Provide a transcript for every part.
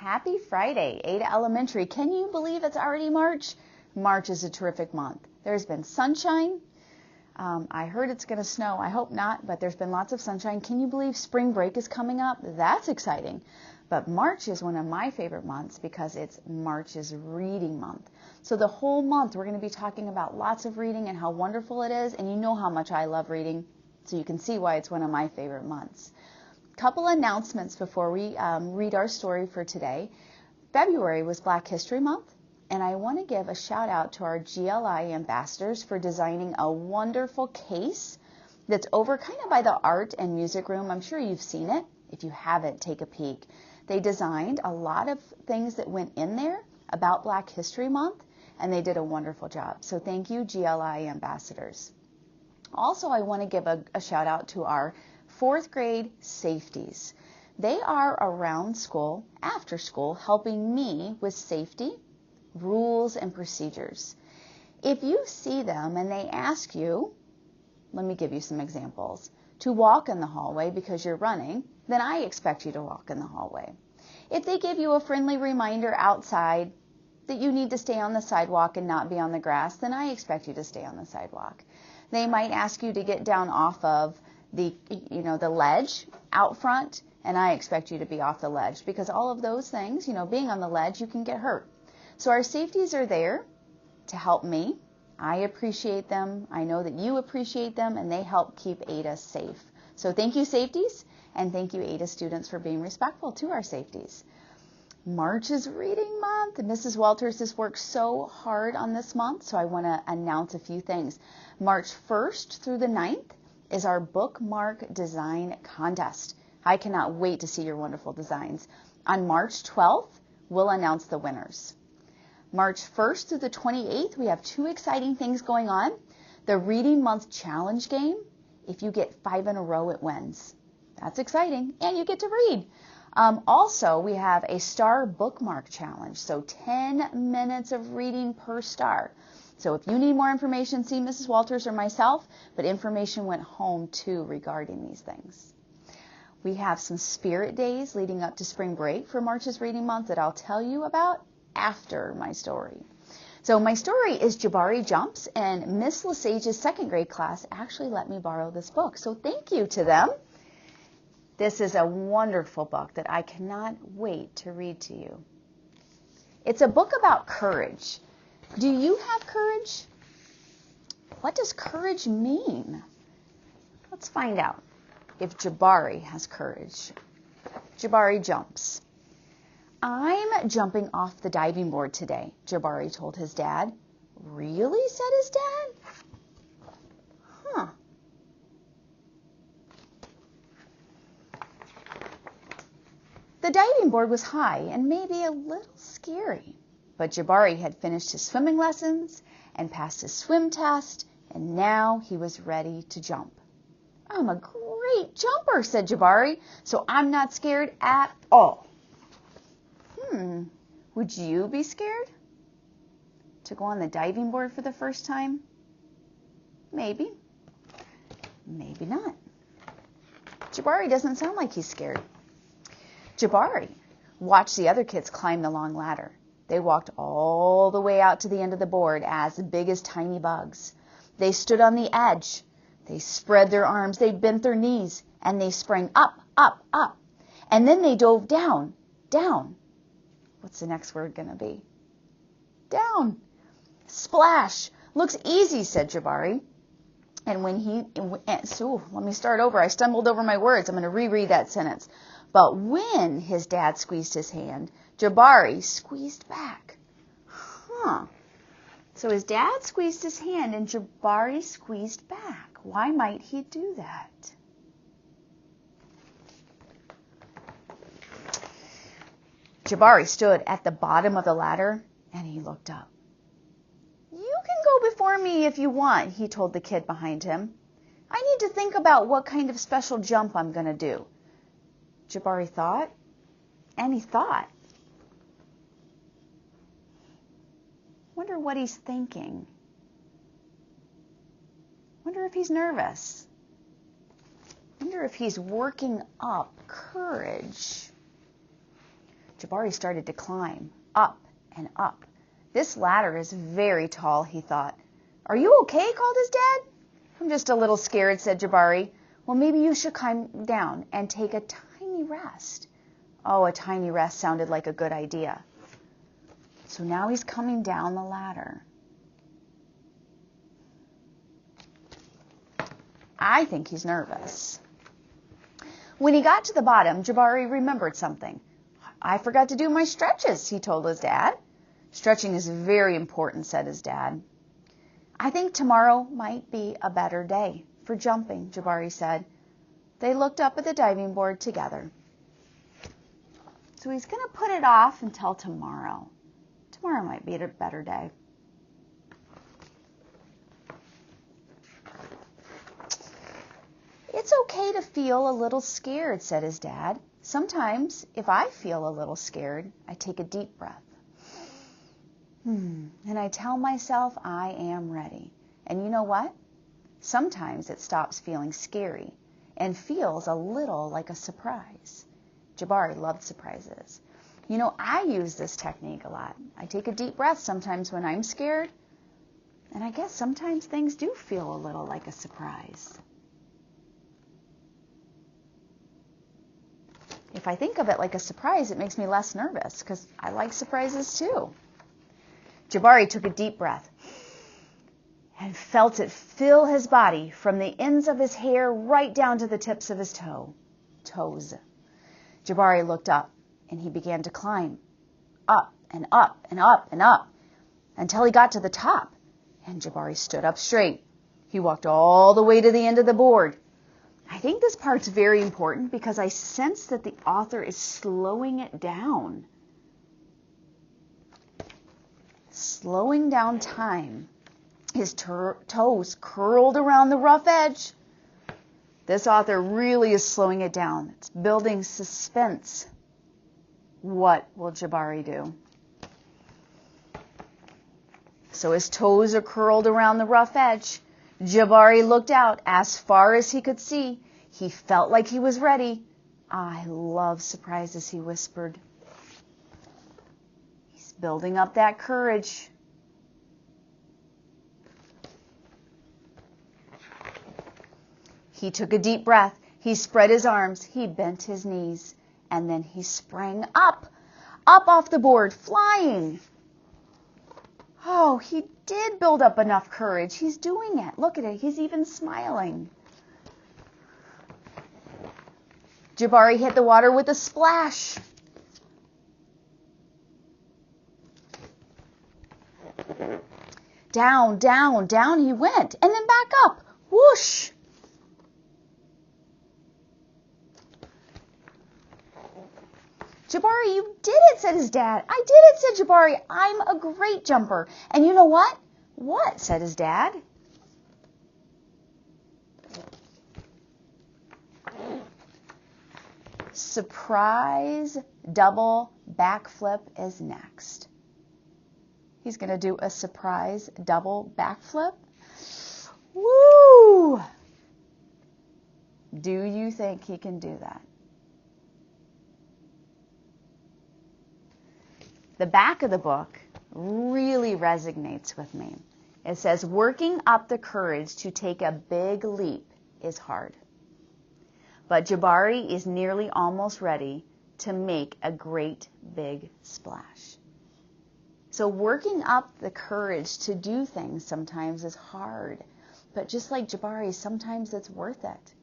Happy Friday, Ada Elementary. Can you believe it's already March? March is a terrific month. There's been sunshine. I heard it's going to snow. I hope not, but there's been lots of sunshine. Can you believe spring break is coming up? That's exciting. But March is one of my favorite months because it's March's reading month. So the whole month we're going to be talking about lots of reading and how wonderful it is. And you know how much I love reading, so you can see why it's one of my favorite months. Couple announcements before we read our story for today. February was Black History Month, and I want to give a shout out to our GLI ambassadors for designing a wonderful case that's over kind of by the art and music room. I'm sure you've seen it. If you haven't, take a peek. They designed a lot of things that went in there about Black History Month, and they did a wonderful job. So thank you, GLI ambassadors. Also, I want to give a shout out to our 4th grade safeties. They are around school, after school, helping me with safety, rules, and procedures. If you see them and they ask you, let me give you some examples, to walk in the hallway because you're running, then I expect you to walk in the hallway. If they give you a friendly reminder outside that you need to stay on the sidewalk and not be on the grass, then I expect you to stay on the sidewalk. They might ask you to get down off of the ledge out front, and I expect you to be off the ledge because all of those things, being on the ledge, you can get hurt. So our safeties are there to help me. I appreciate them. I know that you appreciate them, and they help keep Ada safe. So thank you, safeties, and thank you, Ada students, for being respectful to our safeties. March is reading month, and Mrs. Walters has worked so hard on this month, so I want to announce a few things. March 1st through the 9th is our bookmark design contest. I cannot wait to see your wonderful designs. On March 12th, we'll announce the winners. March 1st through the 28th, we have 2 exciting things going on. The Reading Month Challenge game. If you get 5 in a row, it wins. That's exciting, and you get to read. Also, we have a star bookmark challenge, so 10 minutes of reading per star. So if you need more information, see Mrs. Walters or myself, but information went home too regarding these things. We have some spirit days leading up to spring break for March's reading month that I'll tell you about after my story. So my story is Jabari Jumps, and Miss Lesage's 2nd grade class actually let me borrow this book, so thank you to them. This is a wonderful book that I cannot wait to read to you. It's a book about courage. Do you have courage? What does courage mean? Let's find out if Jabari has courage. Jabari jumps. I'm jumping off the diving board today, Jabari told his dad. Really? Said his dad. Huh. The diving board was high and maybe a little scary, but Jabari had finished his swimming lessons and passed his swim test, and now he was ready to jump. I'm a great jumper, said Jabari, so I'm not scared at all. Would you be scared to go on the diving board for the first time? Maybe. Maybe not. Jabari doesn't sound like he's scared. Jabari watched the other kids climb the long ladder. They walked all the way out to the end of the board as big as tiny bugs. They stood on the edge. They spread their arms. They bent their knees. And they sprang up, up, up. And then they dove down, down. What's the next word going to be? Down. Splash. Looks easy, said Jabari. And let me start over. I stumbled over my words. I'm going to reread that sentence. But when his dad squeezed his hand, Jabari squeezed back. So his dad squeezed his hand and Jabari squeezed back. Why might he do that? Jabari stood at the bottom of the ladder and he looked up. You can go before me if you want, he told the kid behind him. I need to think about what kind of special jump I'm going to do. Jabari thought, and he thought. Wonder what he's thinking. Wonder if he's nervous. Wonder if he's working up courage. Jabari started to climb up and up. This ladder is very tall, he thought. Are you okay? Called his dad. I'm just a little scared, said Jabari. Well, maybe you should climb down and take a tiny rest. Oh, a tiny rest sounded like a good idea. So now he's coming down the ladder. I think he's nervous. When he got to the bottom, Jabari remembered something. I forgot to do my stretches, he told his dad. Stretching is very important, said his dad. I think tomorrow might be a better day for jumping, Jabari said. They looked up at the diving board together. So he's going to put it off until tomorrow. Tomorrow might be a better day. It's okay to feel a little scared, said his dad. Sometimes, if I feel a little scared, I take a deep breath. And I tell myself I am ready. And you know what? Sometimes it stops feeling scary and feels a little like a surprise. Jabari loved surprises. You know, I use this technique a lot. I take a deep breath sometimes when I'm scared, and I guess sometimes things do feel a little like a surprise. If I think of it like a surprise, it makes me less nervous because I like surprises too. Jabari took a deep breath and felt it fill his body from the ends of his hair right down to the tips of his toes. Jabari looked up and he began to climb up and up and up and up until he got to the top. And Jabari stood up straight. He walked all the way to the end of the board. I think this part's very important because I sense that the author is slowing it down. Slowing down time. His toes curled around the rough edge. This author really is slowing it down. It's building suspense. What will Jabari do? So his toes are curled around the rough edge. Jabari looked out as far as he could see. He felt like he was ready. I love surprises, he whispered. He's building up that courage. He took a deep breath. He spread his arms. He bent his knees. And then he sprang up off the board, flying. Oh, he did build up enough courage. He's doing it. Look at it. He's even smiling. Jabari hit the water with a splash. Down, down, down he went. And then back up. Whoosh. Jabari, you did it, said his dad. I did it, said Jabari. I'm a great jumper. And you know what? What, said his dad. Surprise double backflip is next. He's going to do a surprise double backflip. Woo! Do you think he can do that? The back of the book really resonates with me. It says, working up the courage to take a big leap is hard. But Jabari is nearly almost ready to make a great big splash. So working up the courage to do things sometimes is hard. But just like Jabari, sometimes it's worth it.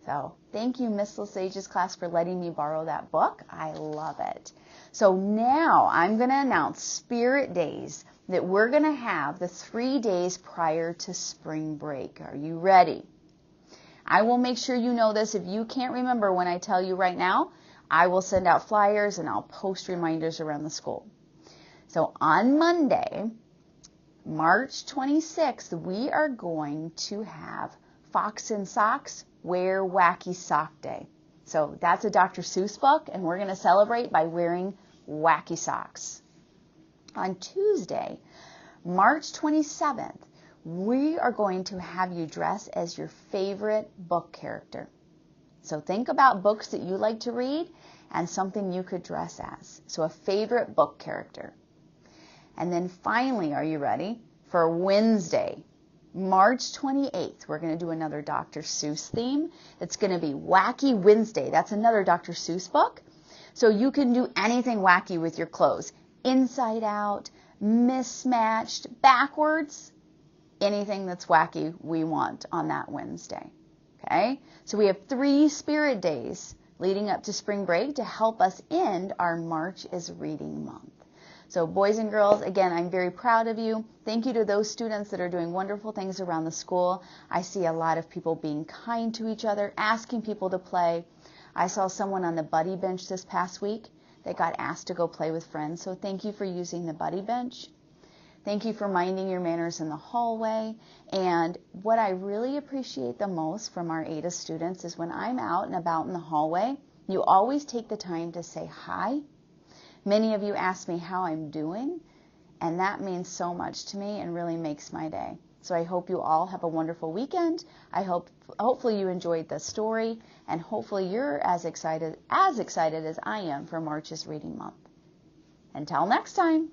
So thank you, Miss Lesage's class, for letting me borrow that book. I love it. So now I'm going to announce Spirit Days that we're going to have the 3 days prior to spring break. Are you ready? I will make sure you know this. If you can't remember when I tell you right now, I will send out flyers and I'll post reminders around the school. So on Monday, March 26th, we are going to have Fox and Socks Wear Wacky Sock Day. So that's a Dr. Seuss book, and we're going to celebrate by wearing wacky socks. On Tuesday, March 27th, we are going to have you dress as your favorite book character. So think about books that you like to read and something you could dress as. So a favorite book character. And then finally, are you ready? For Wednesday, March 28th, we're going to do another Dr. Seuss theme. It's going to be Wacky Wednesday. That's another Dr. Seuss book. So you can do anything wacky with your clothes. Inside out, mismatched, backwards, anything that's wacky we want on that Wednesday. Okay? So we have 3 spirit days leading up to spring break to help us end our March is Reading Month. So boys and girls, again, I'm very proud of you. Thank you to those students that are doing wonderful things around the school. I see a lot of people being kind to each other, asking people to play. I saw someone on the buddy bench this past week that got asked to go play with friends. So thank you for using the buddy bench. Thank you for minding your manners in the hallway. And what I really appreciate the most from our ADA students is when I'm out and about in the hallway, you always take the time to say hi. Many of you ask me how I'm doing, and that means so much to me and really makes my day. So I hope you all have a wonderful weekend. Hopefully you enjoyed the story, and hopefully you're as excited as I am for March is Reading Month. Until next time.